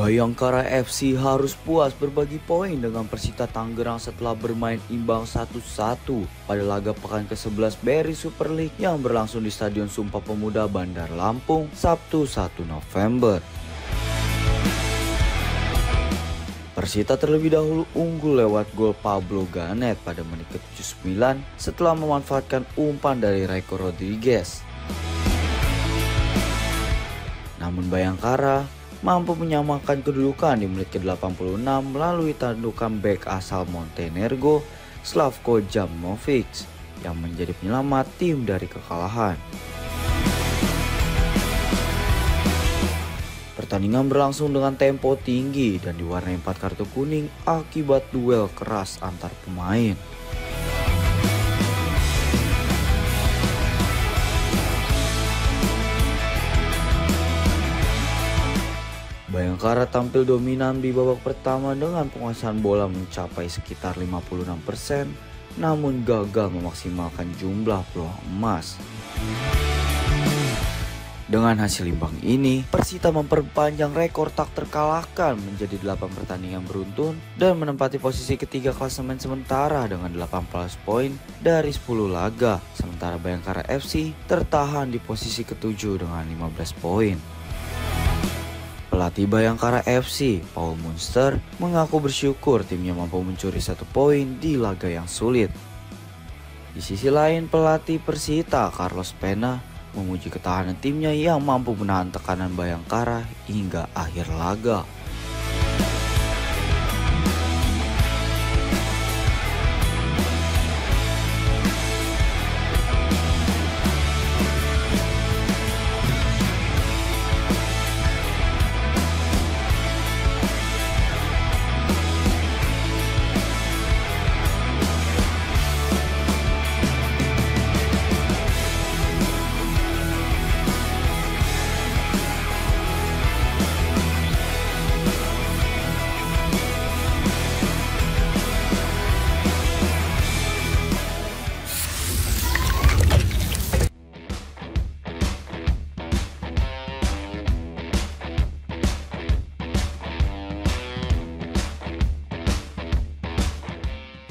Bayangkara FC harus puas berbagi poin dengan Persita Tangerang setelah bermain imbang 1-1 pada laga pekan ke-11 BRI Super League yang berlangsung di Stadion Sumpah Pemuda Bandar Lampung, Sabtu 1 November. Persita terlebih dahulu unggul lewat gol Pablo Ganet pada menit ke-79 setelah memanfaatkan umpan dari Raiko Rodriguez. Namun Bayangkara mampu menyamakan kedudukan di menit ke-86 melalui tandukan bek asal Montenegro, Slavko Jamnovic, yang menjadi penyelamat tim dari kekalahan. Pertandingan berlangsung dengan tempo tinggi dan diwarnai 4 kartu kuning akibat duel keras antar pemain. Bayangkara tampil dominan di babak pertama dengan penguasaan bola mencapai sekitar 56%, namun gagal memaksimalkan jumlah peluang emas. Dengan hasil imbang ini, Persita memperpanjang rekor tak terkalahkan menjadi 8 pertandingan beruntun dan menempati posisi ketiga klasemen sementara dengan 18 poin dari 10 laga, sementara Bayangkara FC tertahan di posisi ke-7 dengan 15 poin. Pelatih Bayangkara FC, Paul Munster, mengaku bersyukur timnya mampu mencuri 1 poin di laga yang sulit. Di sisi lain, pelatih Persita, Carlos Pena, memuji ketahanan timnya yang mampu menahan tekanan Bayangkara hingga akhir laga.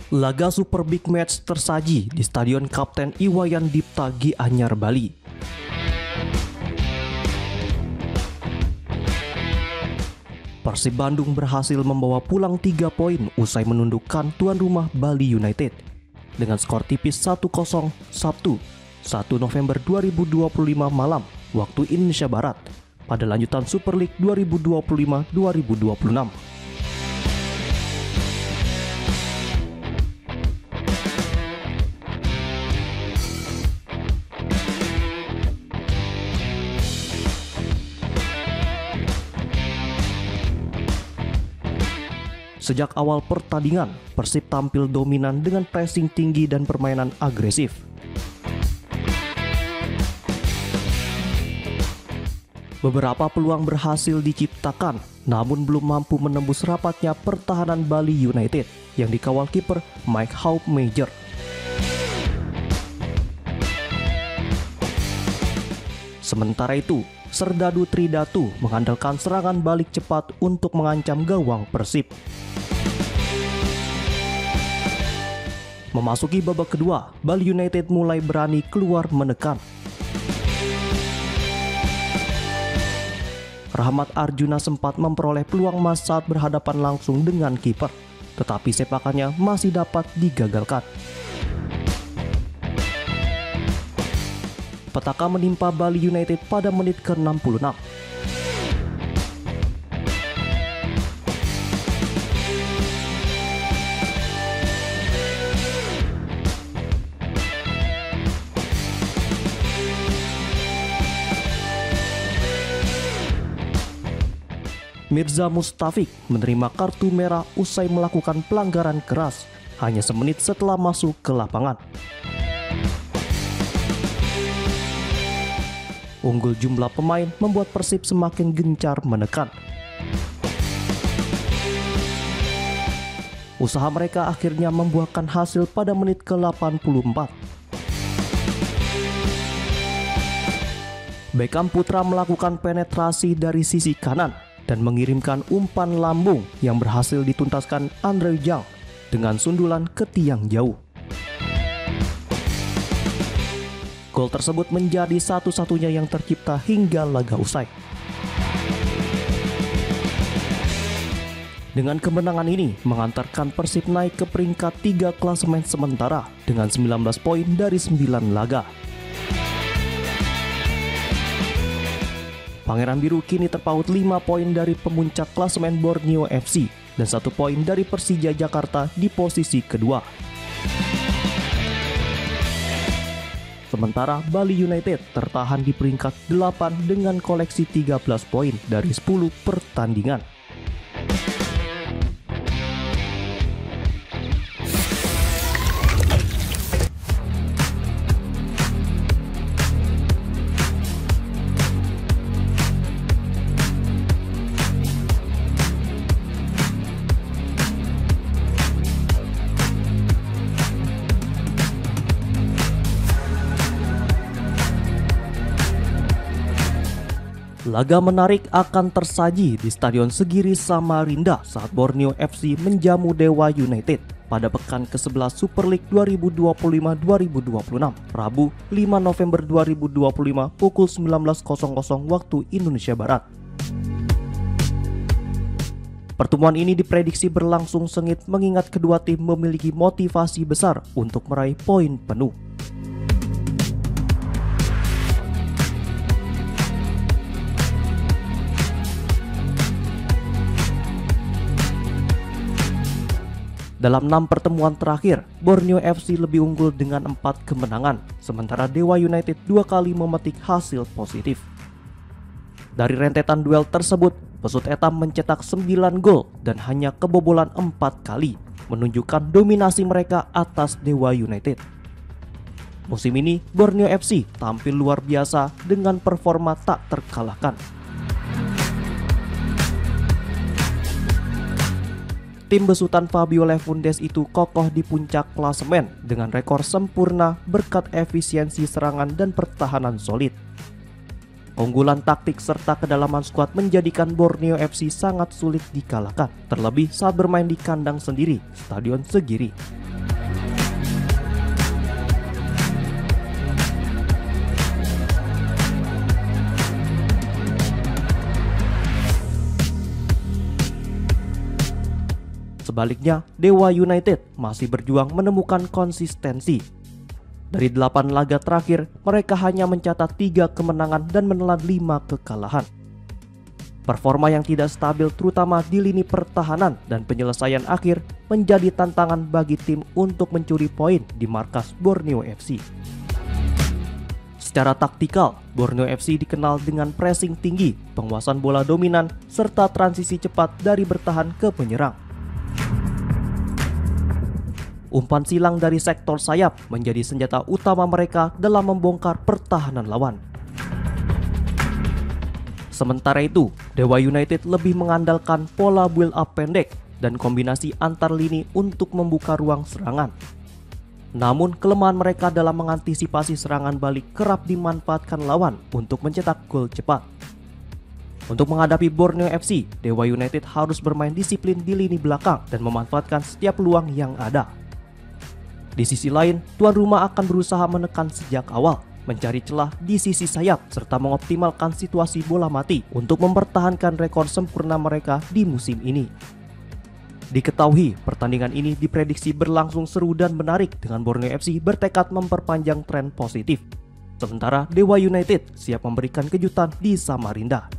Laga Super Big Match tersaji di Stadion Kapten Iwayan Dipta Gianyar, Bali. Persib Bandung berhasil membawa pulang 3 poin usai menundukkan tuan rumah Bali United dengan skor tipis 1-0 Sabtu 1 November 2025 malam waktu Indonesia Barat pada lanjutan Super League 2025-2026. Sejak awal pertandingan, Persib tampil dominan dengan pressing tinggi dan permainan agresif. Beberapa peluang berhasil diciptakan, namun belum mampu menembus rapatnya pertahanan Bali United yang dikawal kiper Mike Hauptmajer. Sementara itu, Serdadu Tridatu mengandalkan serangan balik cepat untuk mengancam gawang Persib. Memasuki babak kedua, Bali United mulai berani keluar menekan. Rahmat Arjuna sempat memperoleh peluang emas saat berhadapan langsung dengan kiper, tetapi sepakannya masih dapat digagalkan. Petaka menimpa Bali United pada menit ke-66. Mirza Mustafik menerima kartu merah usai melakukan pelanggaran keras hanya semenit setelah masuk ke lapangan. Unggul jumlah pemain membuat Persib semakin gencar menekan. Usaha mereka akhirnya membuahkan hasil pada menit ke-84. Beckham Putra melakukan penetrasi dari sisi kanan, dan mengirimkan umpan lambung yang berhasil dituntaskan Andre Zhang dengan sundulan ke tiang jauh. Gol tersebut menjadi satu-satunya yang tercipta hingga laga usai. Dengan kemenangan ini mengantarkan Persib naik ke peringkat 3 klasemen sementara dengan 19 poin dari 9 laga. Pangeran Biru kini terpaut 5 poin dari pemuncak klasemen Borneo FC dan 1 poin dari Persija Jakarta di posisi kedua. Sementara Bali United tertahan di peringkat 8 dengan koleksi 13 poin dari 10 pertandingan. Laga menarik akan tersaji di Stadion Segiri Samarinda saat Borneo FC menjamu Dewa United pada pekan ke-11 Super League 2025-2026, Rabu 5 November 2025 pukul 19.00 waktu Indonesia Barat. Pertemuan ini diprediksi berlangsung sengit mengingat kedua tim memiliki motivasi besar untuk meraih poin penuh. Dalam 6 pertemuan terakhir, Borneo FC lebih unggul dengan 4 kemenangan, sementara Dewa United 2 kali memetik hasil positif. Dari rentetan duel tersebut, Pesut Etam mencetak 9 gol dan hanya kebobolan 4 kali, menunjukkan dominasi mereka atas Dewa United. Musim ini, Borneo FC tampil luar biasa dengan performa tak terkalahkan. Tim besutan Fabio Lefundes itu kokoh di puncak klasemen dengan rekor sempurna berkat efisiensi serangan dan pertahanan solid. Keunggulan taktik serta kedalaman skuad menjadikan Borneo FC sangat sulit dikalahkan, terlebih saat bermain di kandang sendiri, Stadion Segiri. Sebaliknya, Dewa United masih berjuang menemukan konsistensi. Dari 8 laga terakhir, mereka hanya mencatat 3 kemenangan dan menelan 5 kekalahan. Performa yang tidak stabil terutama di lini pertahanan dan penyelesaian akhir menjadi tantangan bagi tim untuk mencuri poin di markas Borneo FC. Secara taktikal, Borneo FC dikenal dengan pressing tinggi, penguasaan bola dominan, serta transisi cepat dari bertahan ke penyerang. Umpan silang dari sektor sayap menjadi senjata utama mereka dalam membongkar pertahanan lawan. Sementara itu, Dewa United lebih mengandalkan pola build up pendek dan kombinasi antar lini untuk membuka ruang serangan. Namun, kelemahan mereka dalam mengantisipasi serangan balik kerap dimanfaatkan lawan untuk mencetak gol cepat. Untuk menghadapi Borneo FC, Dewa United harus bermain disiplin di lini belakang dan memanfaatkan setiap peluang yang ada. Di sisi lain, tuan rumah akan berusaha menekan sejak awal, mencari celah di sisi sayap, serta mengoptimalkan situasi bola mati untuk mempertahankan rekor sempurna mereka di musim ini. Diketahui, pertandingan ini diprediksi berlangsung seru dan menarik dengan Borneo FC bertekad memperpanjang tren positif. Sementara Dewa United siap memberikan kejutan di Samarinda.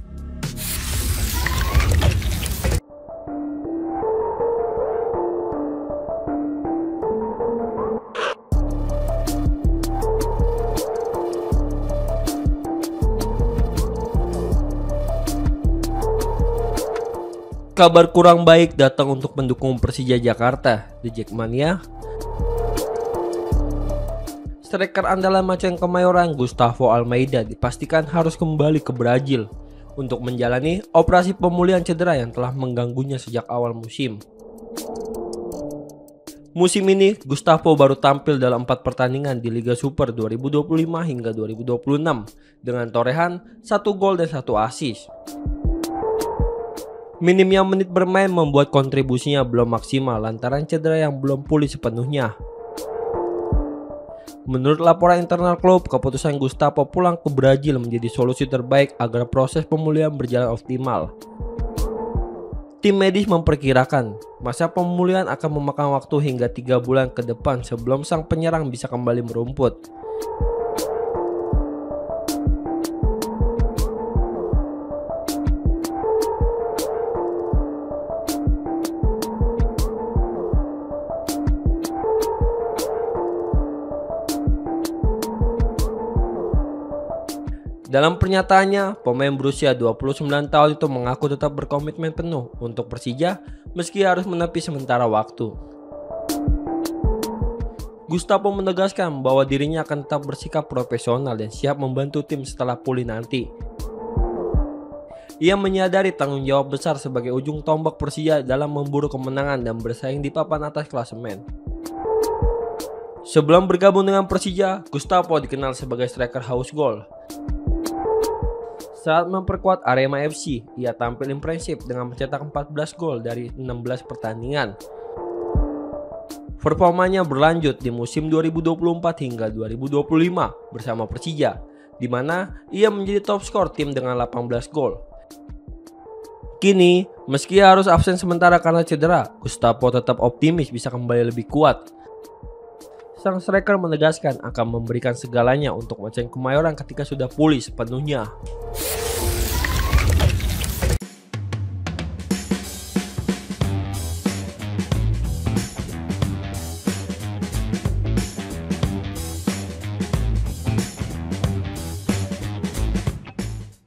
Kabar kurang baik datang untuk pendukung Persija Jakarta, The Jackmania. Striker andalan Macan Kemayoran Gustavo Almeida dipastikan harus kembali ke Brazil untuk menjalani operasi pemulihan cedera yang telah mengganggunya sejak awal musim. Musim ini, Gustavo baru tampil dalam 4 pertandingan di Liga Super 2025 hingga 2026 dengan torehan 1 gol dan 1 assist. Minimnya menit bermain membuat kontribusinya belum maksimal lantaran cedera yang belum pulih sepenuhnya. Menurut laporan internal klub, keputusan Gustavo pulang ke Brazil menjadi solusi terbaik agar proses pemulihan berjalan optimal. Tim medis memperkirakan masa pemulihan akan memakan waktu hingga 3 bulan ke depan sebelum sang penyerang bisa kembali merumput. Dalam pernyataannya, pemain berusia 29 tahun itu mengaku tetap berkomitmen penuh untuk Persija meski harus menepi sementara waktu. Gustavo menegaskan bahwa dirinya akan tetap bersikap profesional dan siap membantu tim setelah pulih nanti. Ia menyadari tanggung jawab besar sebagai ujung tombak Persija dalam memburu kemenangan dan bersaing di papan atas klasemen. Sebelum bergabung dengan Persija, Gustavo dikenal sebagai striker haus gol. Saat memperkuat Arema FC, ia tampil impresif dengan mencetak 14 gol dari 16 pertandingan. Performanya berlanjut di musim 2024 hingga 2025 bersama Persija, di mana ia menjadi top skor tim dengan 18 gol. Kini, meski harus absen sementara karena cedera, Gustavo tetap optimis bisa kembali lebih kuat. Sang striker menegaskan akan memberikan segalanya untuk Macan Kemayoran ketika sudah pulih sepenuhnya.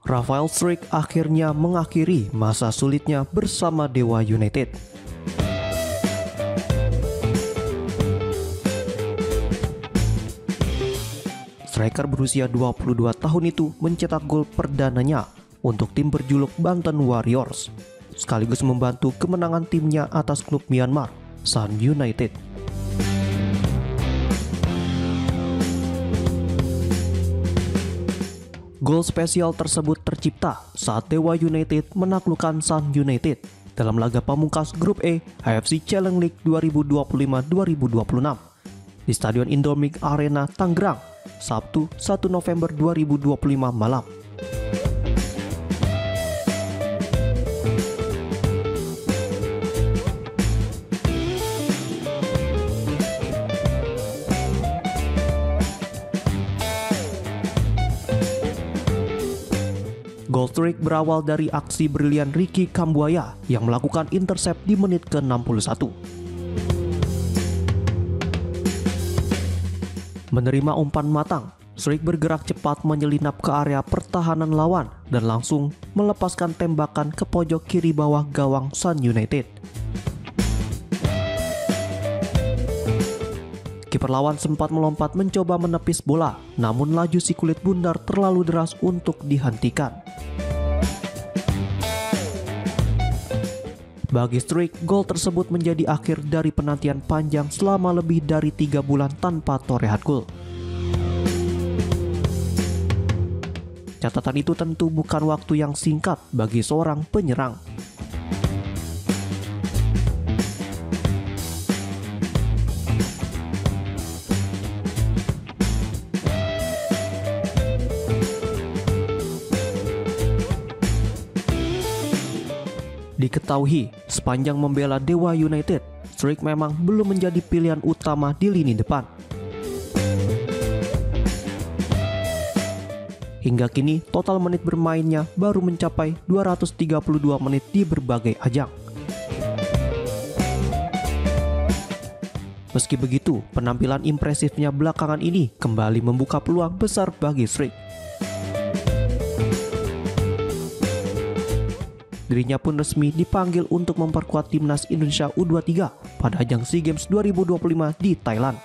Rafael Struijk akhirnya mengakhiri masa sulitnya bersama Dewa United. Striker berusia 22 tahun itu mencetak gol perdananya untuk tim berjuluk Banten Warriors, sekaligus membantu kemenangan timnya atas klub Myanmar, Sun United. Gol spesial tersebut tercipta saat Dewa United menaklukkan Sun United dalam laga pamungkas Grup E AFC Challenge League 2025-2026 di Stadion Indomie Arena Tangerang, Sabtu 1 November 2025 malam. Gol Struijk berawal dari aksi brilian Ricky Kambuaya yang melakukan intercept di menit ke-61. Menerima umpan matang, Struijk bergerak cepat menyelinap ke area pertahanan lawan dan langsung melepaskan tembakan ke pojok kiri bawah gawang Sun United. Kiper lawan sempat melompat mencoba menepis bola, namun laju si kulit bundar terlalu deras untuk dihentikan. Bagi Struijk, gol tersebut menjadi akhir dari penantian panjang selama lebih dari 3 bulan tanpa torehan gol. Catatan itu tentu bukan waktu yang singkat bagi seorang penyerang. Diketahui, sepanjang membela Dewa United, Struijk memang belum menjadi pilihan utama di lini depan. Hingga kini, total menit bermainnya baru mencapai 232 menit di berbagai ajang. Meski begitu, penampilan impresifnya belakangan ini kembali membuka peluang besar bagi Struijk. Dirinya pun resmi dipanggil untuk memperkuat timnas Indonesia U23 pada ajang SEA Games 2025 di Thailand.